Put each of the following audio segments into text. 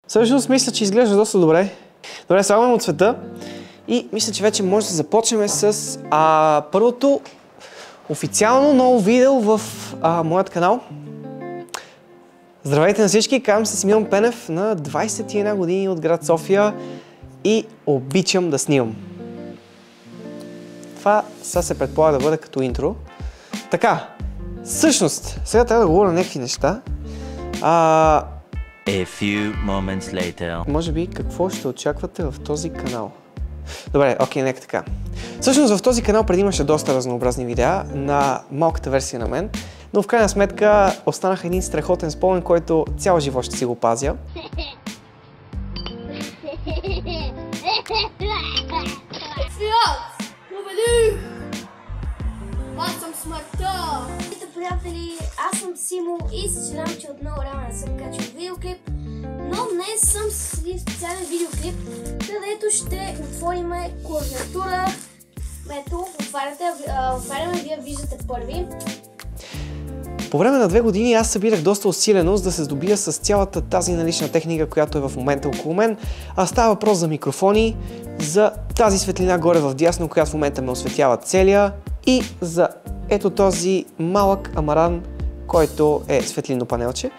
Всъщност мисля, че изглежда доста добре. Добре, слагаме му цвета и мисля, че вече може да започнем с първото официално ново видео в моят канал. Здравейте на всички, казвам се Симеон Пенев, на 21 години от град София и обичам да снимам. Това сега се предполага да бъде като интро. Така, всъщност, сега трябва да говоря някакви неща. A few moments later. Може би какво ще очаквате в този канал? Добре, окей, нека така. Всъщност в този канал преди имаше доста разнообразни видеа на малката версия на мен, но в крайна сметка останах един страхотен спомен, който цял живот ще си го пазя. Аз съм смъртта! Здравейте, приятели, аз съм Симо и съжалявам, че отново време не съм качил видеоклип, но днес съм с един специален видеоклип, където ще отворим клавиатура. Ето, отваряме, вие виждате първи. По време на 2 години аз събирах доста усиленост да се здобия с цялата тази налична техника, която е в момента около мен. Става въпрос за микрофони, за тази светлина горе в дясно, която в момента ме осветява целия, и за ето този малък амаран, който е светлинно панелче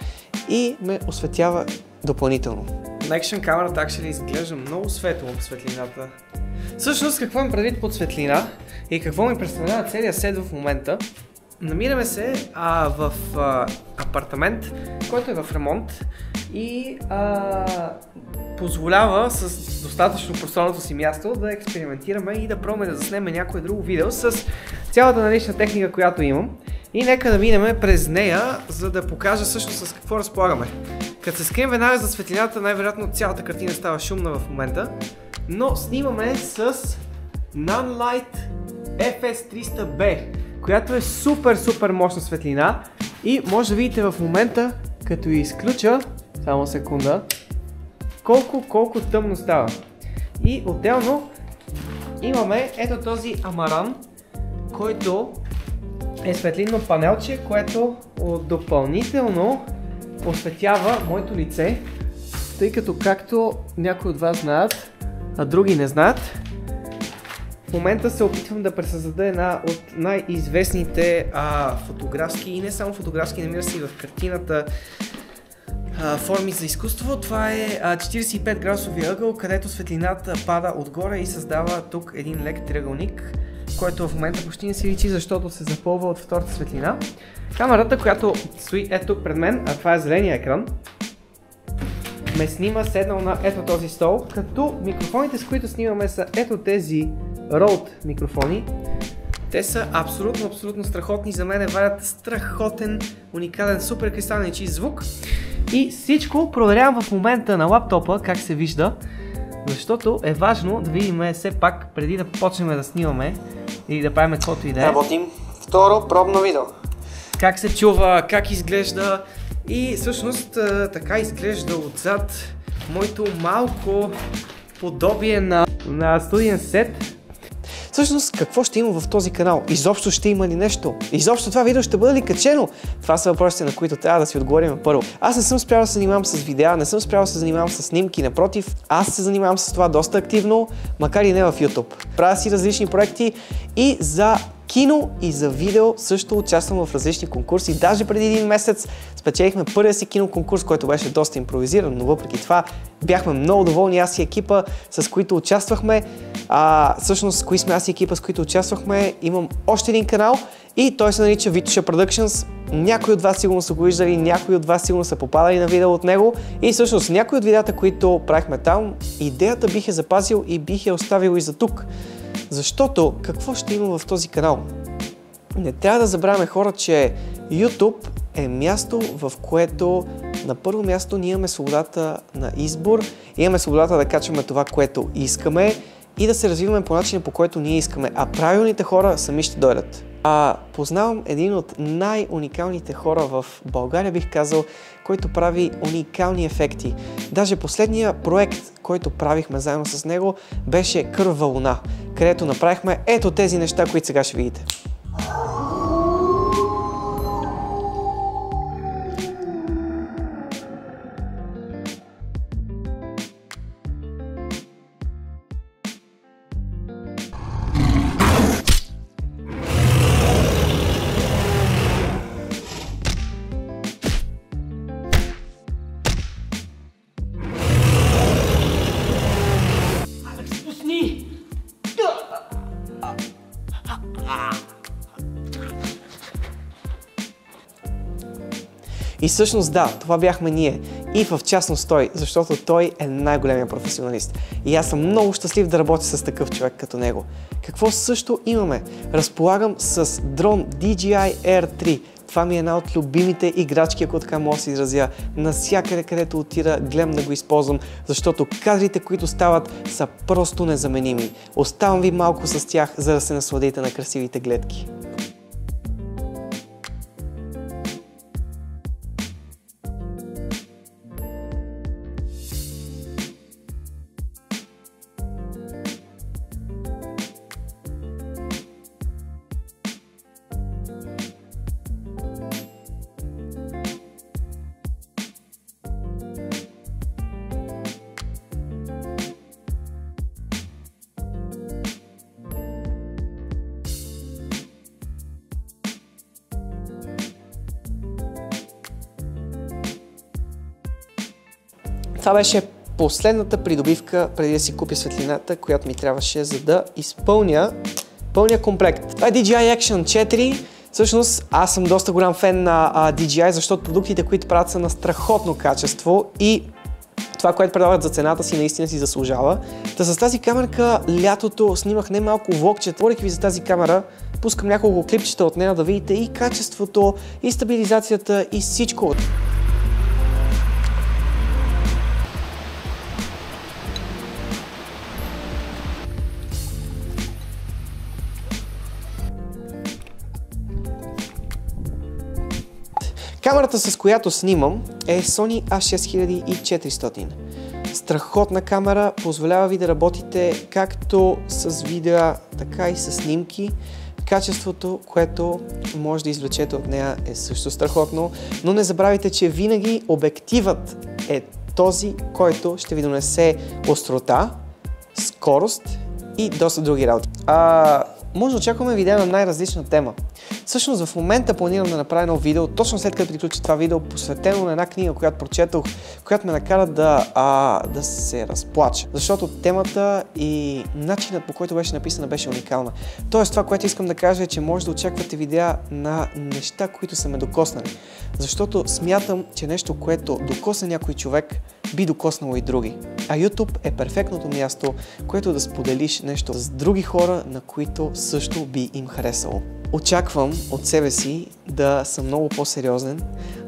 и ме осветява допълнително. На екшен камерата actually изглежда много светло в светлината. Всъщност какво ми предвид под светлина и какво ми представлява целият сет в момента? Намираме се в апартамент, който е в ремонт и позволява с достатъчно просторното си място да експериментираме и да пробваме да заснеме някое друго видео с цялата налична техника, която имам. И нека да минем през нея, за да покажа всъщност с какво разполагаме. Като се скрием веднага за светлината, най-вероятно цялата картина става шумна в момента, но снимаме с Nanlite FS300B, която е супер мощна светлина и може да видите в момента, като я изключа, само секунда, колко тъмно става. И отделно имаме ето този амаран, който е светлинно панелче, което допълнително осветява моето лице, тъй като както някои от вас знаят, а други не знаят, в момента се опитвам да пресъздаде една от най-известните фотографски и не само фотографски, намира се и в картината форми за изкуство. Това е 45 градусовия ъгъл, където светлината пада отгоре и създава тук един лек триъгълник, който в момента почти не си личи, защото се запълва от втората светлина. Камерата, която стои ето тук пред мен, а това е зеления екран, ме снима седнал на ето този стол, като микрофоните, с които снимаме, са ето тези Rode микрофони. Те са абсолютно страхотни, за мен варят страхотен, уникален, супер кристален и чист звук. И всичко проверявам в момента на лаптопа, как се вижда, защото е важно да видим все пак, преди да почнем да снимаме или да правим каквото и да е. Работим второ пробно видео. Как се чува, как изглежда и всъщност така изглежда отзад моето малко подобие на студиен сет. Всъщност, какво ще има в този канал? Изобщо ще има ли нещо? Изобщо това видео ще бъде ли качено? Това са въпросите, на които трябва да си отговорим първо. Аз не съм спрял да се занимавам с видеа, не съм спрял да се занимавам с снимки, напротив, аз се занимавам с това доста активно, макар и не в YouTube. Правя си различни проекти и за кино и за видео също участвам в различни конкурси. Даже преди 1 месец спечелихме първия си киноконкурс, който беше доста импровизиран, но въпреки това бяхме много доволни, аз и екипа, с които участвахме. Всъщност, кои сме аз и екипа, с които участвахме, имам още един канал и той се нарича Витоша Productions. Някои от вас сигурно са го виждали, някои от вас сигурно са попадали на видео от него и всъщност някои от видеята, които правихме там, идеята бих я запазил и бих я оставил и за тук. Защото какво ще има в този канал? Не трябва да забравяме, хора, че YouTube е място, в което на първо място ние имаме свободата на избор, имаме свободата да качваме това, което искаме и да се развиваме по начина, по който ние искаме, а правилните хора сами ще дойдат. Познавам един от най-уникалните хора в България, бих казал, който прави уникални ефекти. Даже последния проект, който правихме заедно с него, беше Кървава луна, където направихме ето тези неща, които сега ще видите. И всъщност да, това бяхме ние. И в частност той, защото той е най-големия професионалист. И аз съм много щастлив да работя с такъв човек като него. Какво също имаме? Разполагам с дрон DJI Air 3. Това ми е една от любимите играчки, ако така мога да се изразя. Насякъде, където отида, гледам да го използвам, защото кадрите, които стават, са просто незаменими. Оставам ви малко с тях, за да се насладите на красивите гледки. Това беше последната придобивка преди да си купя светлината, която ми трябваше, за да изпълня пълния комплект. Това е DJI Action 4. Всъщност аз съм доста голям фен на DJI, защото продуктите, които правят, са на страхотно качество и това, което предлагат за цената си, наистина си заслужава. Та с тази камерка лятото снимах немалко влогчета. Говорих ви за тази камера, пускам няколко клипчета от нея да видите и качеството, и стабилизацията, и всичко. Камерата, с която снимам, е Sony A6400. Страхотна камера, позволява ви да работите както с видео, така и с снимки. Качеството, което може да извлечете от нея, е също страхотно, но не забравяйте, че винаги обективът е този, който ще ви донесе острота, скорост и доста други работи. Може да очакваме видео на най-различна тема. Всъщност в момента планирам да направя едно видео, точно след като приключи това видео, посветено на една книга, която прочетох, която ме накара да се разплача. Защото темата и начинът, по който беше написана, беше уникална. Тоест това, което искам да кажа, е, че може да очаквате видеа на неща, които са ме докоснали. Защото смятам, че нещо, което докосна някой човек, би докоснало и други. А YouTube е перфектното място, което да споделиш нещо с други хора, на които също би им харесало. Очаквам от себе си да съм много по-сериозен,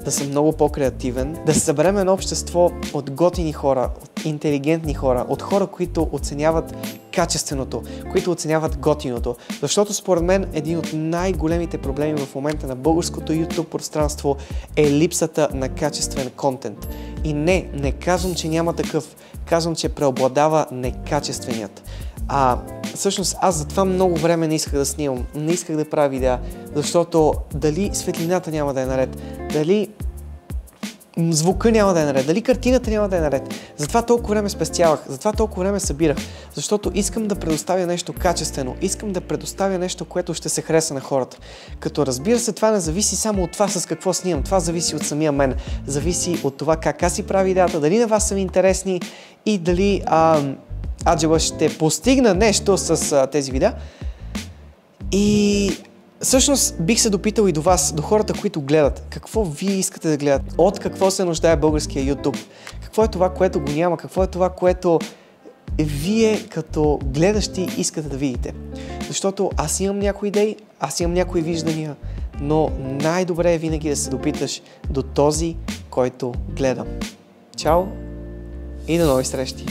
да съм много по-креативен, да се съберем едно общество от готини хора, от интелигентни хора, от хора, които оценяват качественото, които оценяват готиното. Защото според мен един от най-големите проблеми в момента на българското YouTube пространство е липсата на качествен контент. И не казвам, че няма такъв, казвам, че преобладава некачественият. Всъщност аз за това много време не исках да снимам, не исках да правя видеа, защото дали светлината няма да е наред, дали звука няма да е наред, дали картината няма да е наред. Затова толкова време спестявах, затова толкова време събирах, защото искам да предоставя нещо качествено, искам да предоставя нещо, което ще се хареса на хората. Като разбира се, това не зависи само от това с какво снимам, това зависи от самия мен, зависи от това как аз си правя видеята, дали на вас са ми интересни и дали Аджеба ще постигна нещо с тези видеа. И всъщност бих се допитал и до вас, до хората, които гледат. Какво вие искате да гледат? От какво се нуждае българския YouTube? Какво е това, което го няма? Какво е това, което вие като гледащи искате да видите? Защото аз имам някои идеи, аз имам някои виждания, но най-добре е винаги да се допиташ до този, който гледа. Чао и до нови срещи!